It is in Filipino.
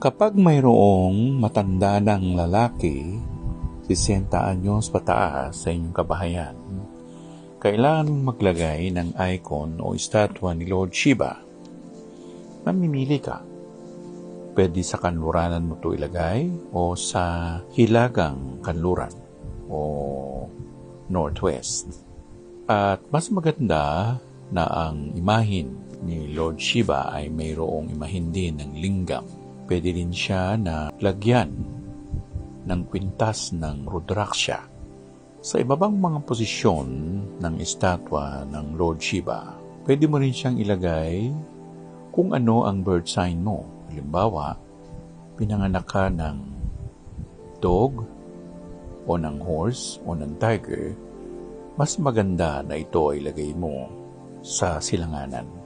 Kapag mayroong matanda ng lalaki, 60 anyos pataas sa inyong kabahayan, kailangan maglagay ng icon o estatwa ni Lord Shiva. Mamimili ka. Pwede sa kanluranan mo ito ilagay o sa hilagang kanluran o northwest. At mas maganda na ang imahin ni Lord Shiva ay mayroong imahin din ng lingam. Pwede din siya na lagyan ng kwintas ng Rudraksha. Sa ibabang mga posisyon ng estatwa ng Lord Shiva, pwede mo rin siyang ilagay kung ano ang bird sign mo. Halimbawa, pinanganak ka ng dog o ng horse o ng tiger, mas maganda na ito ay ilagay mo sa silanganan.